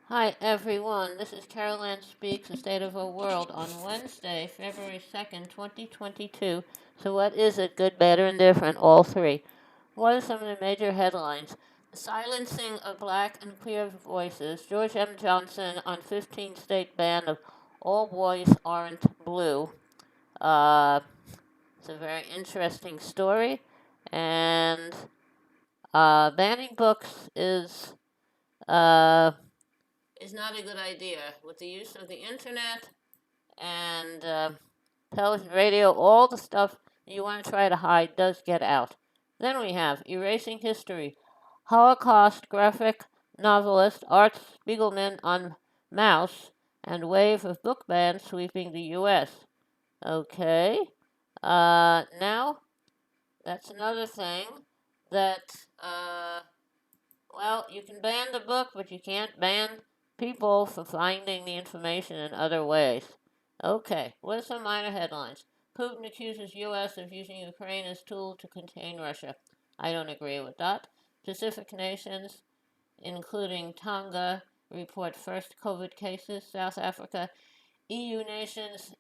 Hi everyone, this is Caroline Speaks, The State of Our World on Wednesday, February 2nd, 2022. So what is it, good, bad, or indifferent? All three. What are some of the major headlines? The silencing of black and queer voices. George M. Johnson on 15-state ban of all boys aren't blue. Uh, it's a very interesting story. And banning books uh, is not a good idea. With the use of the internet and television, radio, all the stuff you want to try to hide does get out. Then we have Erasing History. Holocaust graphic novelist Art Spiegelman on Mouse and wave of book bans sweeping the U.S. Okay. Now, that's another thing that well, you can ban the book, but you can't ban people for finding the information in other ways. Okay, what are some minor headlines? Putin accuses U.S. of using Ukraine as tool to contain Russia. I don't agree with that. Pacific nations, including Tonga, report first COVID cases. South Africa, EU nations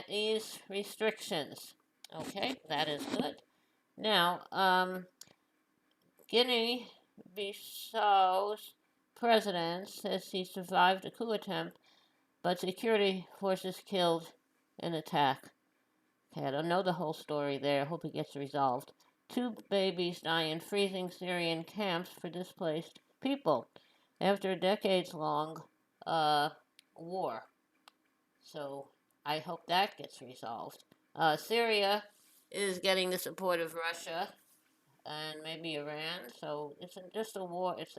ease restrictions. Okay, that is good. Now, Guinea-Bissau's president says he survived a coup attempt, but security forces killed in attack. Okay, I don't know the whole story there. I hope it gets resolved. Two babies die in freezing Syrian camps for displaced people after a decades-long uh, war. So I hope that gets resolved. Syria is getting the support of Russia and maybe Iran. So it's just a war. It's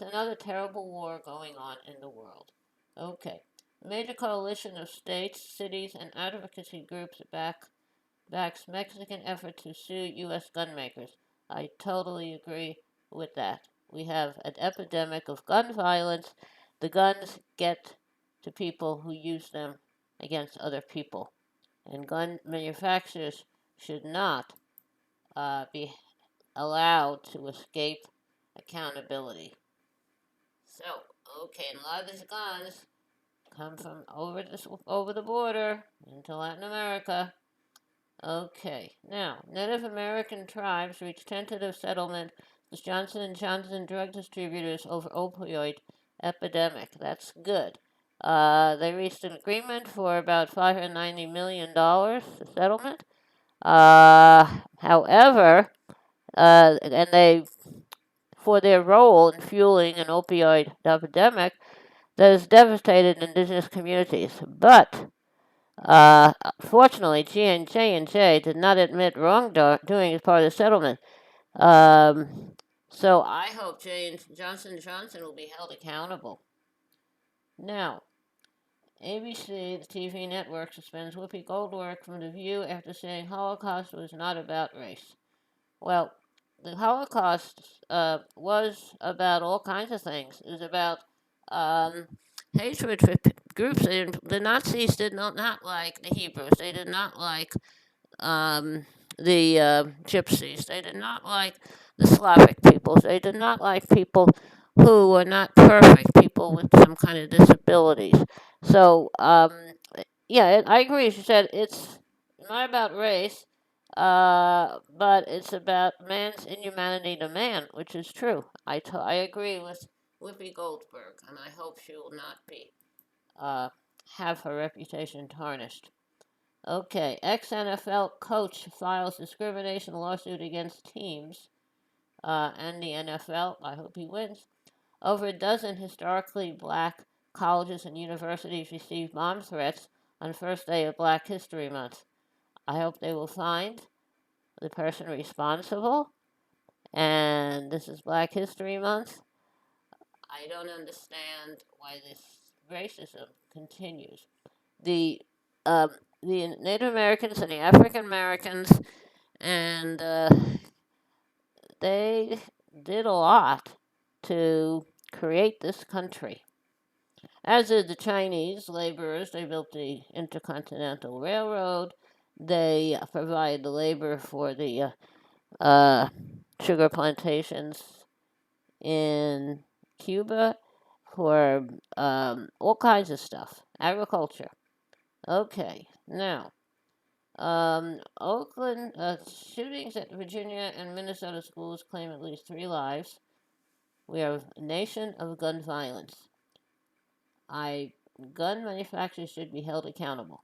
another terrible war going on in the world. Okay, a major coalition of states, cities, and advocacy groups backs Mexican effort to sue U.S. gun makers. I totally agree with that. We have an epidemic of gun violence. The guns get to people who use them against other people, and gun manufacturers should not be allowed to escape accountability. So, okay, and a lot of these guns come from over the border into Latin America. Okay, now Native American tribes reached tentative settlement with Johnson and Johnson drug distributors over opioid epidemic. That's good. They reached an agreement for about $590 million settlement. However, and they for their role in fueling an opioid epidemic that has devastated indigenous communities. But fortunately, J&J did not admit wrongdoing as part of the settlement. So I hope Johnson will be held accountable. Now, ABC, the TV network, suspends Whoopi Goldberg from The View after saying Holocaust was not about race. Well, the Holocaust was about all kinds of things. It was about um, hatred for groups. The Nazis did not like the Hebrews. They did not like um, the Gypsies. They did not like the Slavic peoples. They did not like people who were not perfect, people with some kind of disabilities. So, yeah, I agree. She said it's not about race, but it's about man's inhumanity to man, which is true. I agree with Whoopi Goldberg, and I hope she will not be uh, have her reputation tarnished. Okay, ex-NFL coach files discrimination lawsuit against teams and the NFL. I hope he wins. Over a dozen historically black colleges and universities received bomb threats on first day of Black History Month. I hope they will find the person responsible. And this is Black History Month. I don't understand why this racism continues. The um, the Native Americans and the African Americans, and they did a lot to create this country. As did the Chinese laborers. They built the Intercontinental Railroad. They provided the labor for the sugar plantations in Cuba, for all kinds of stuff, agriculture. Okay, now, Oakland shootings at Virginia and Minnesota schools claim at least 3 lives. We are a nation of gun violence. Gun manufacturers should be held accountable.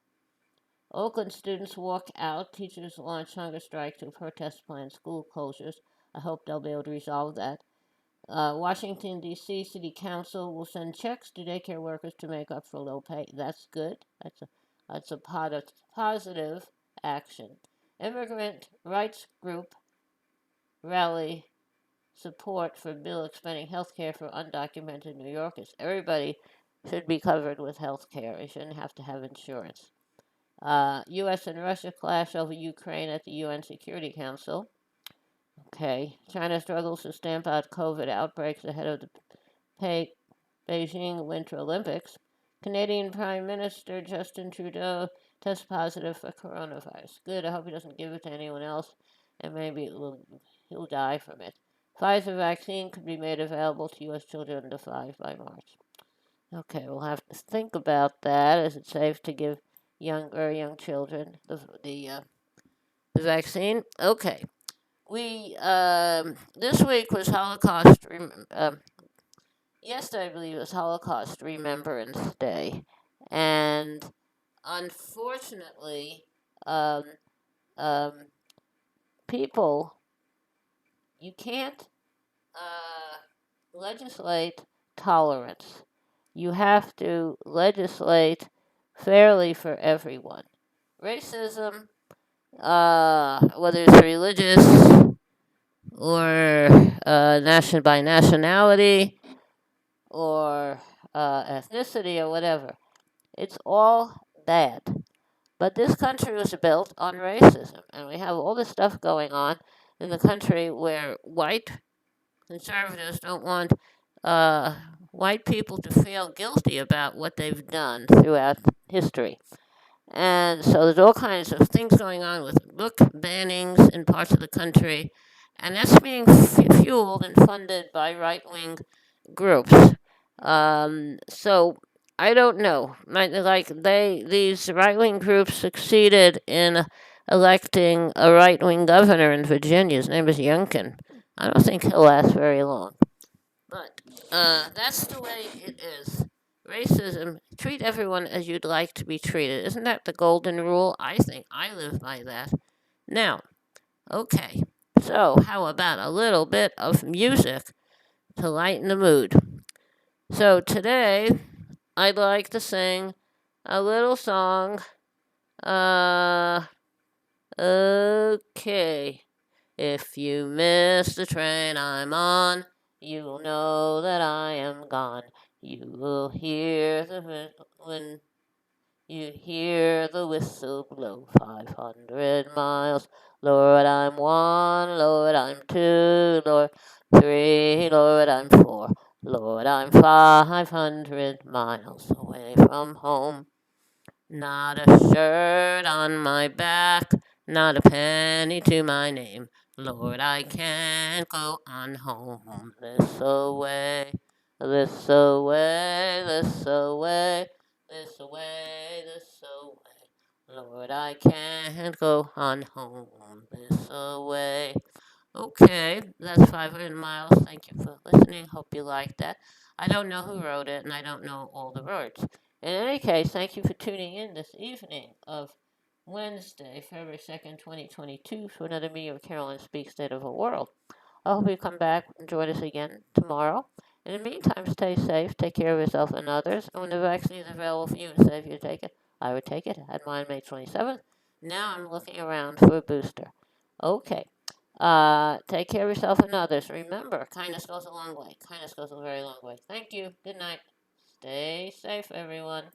Oakland students walk out. Teachers launch hunger strike to protest planned school closures. I hope they'll be able to resolve that. Washington, D.C. City Council will send checks to daycare workers to make up for low pay. That's good. That's a positive action. Immigrant rights group rally support for bill expanding health care for undocumented New Yorkers. Everybody should be covered with health care. They shouldn't have to have insurance. U.S. and Russia clash over Ukraine at the UN Security Council. Okay. China struggles to stamp out COVID outbreaks ahead of the Beijing Winter Olympics. Canadian Prime Minister Justin Trudeau tests positive for coronavirus. Good. I hope he doesn't give it to anyone else, and maybe he'll die from it. Pfizer vaccine could be made available to U.S. children under 5 by March. Okay, we'll have to think about that. Is it safe to give very young children the vaccine? Okay. We this week was Holocaust. Yesterday, I believe, was Holocaust Remembrance Day, and unfortunately, um, um, people, you can't legislate tolerance. You have to legislate fairly for everyone. Racism, whether it's religious or by nationality or ethnicity or whatever, it's all bad. But this country was built on racism, and we have all this stuff going on in the country where white conservatives don't want uh, white people to feel guilty about what they've done throughout history. And so there's all kinds of things going on with book bannings in parts of the country, and that's being fueled and funded by right wing groups. So I don't know. These right wing groups succeeded in electing a right wing governor in Virginia. His name is Youngkin. I don't think he'll last very long. But that's the way it is. Racism, treat everyone as you'd like to be treated. Isn't that the golden rule? I think I live by that. Now, okay, so how about a little bit of music to lighten the mood? So today, I'd like to sing a little song. Okay. If you miss the train I'm on, you will know that I am gone. You will hear when you hear the whistle blow 500 miles. Lord, I'm 1, Lord, I'm 2, Lord, 3, Lord, I'm 4. Lord, I'm 500 miles away from home. Not a shirt on my back, not a penny to my name. Lord, I can't go on home this away, this away, this away, this away, this away. Lord, I can't go on home this away. Okay, that's 500 miles. Thank you for listening. Hope you liked that. I don't know who wrote it, and I don't know all the words. In any case, thank you for tuning in this evening of Wednesday, February 2nd, 2022, for another Me or Carolyn Speak State of the World. I hope you come back and join us again tomorrow. In the meantime, stay safe, take care of yourself and others. And when the vaccine is available for you, instead of you take it, I would take it. I had mine May 27th. Now I'm looking around for a booster. Okay. Take care of yourself and others. Remember, kindness goes a long way. Kindness goes a very long way. Thank you. Good night. Stay safe, everyone.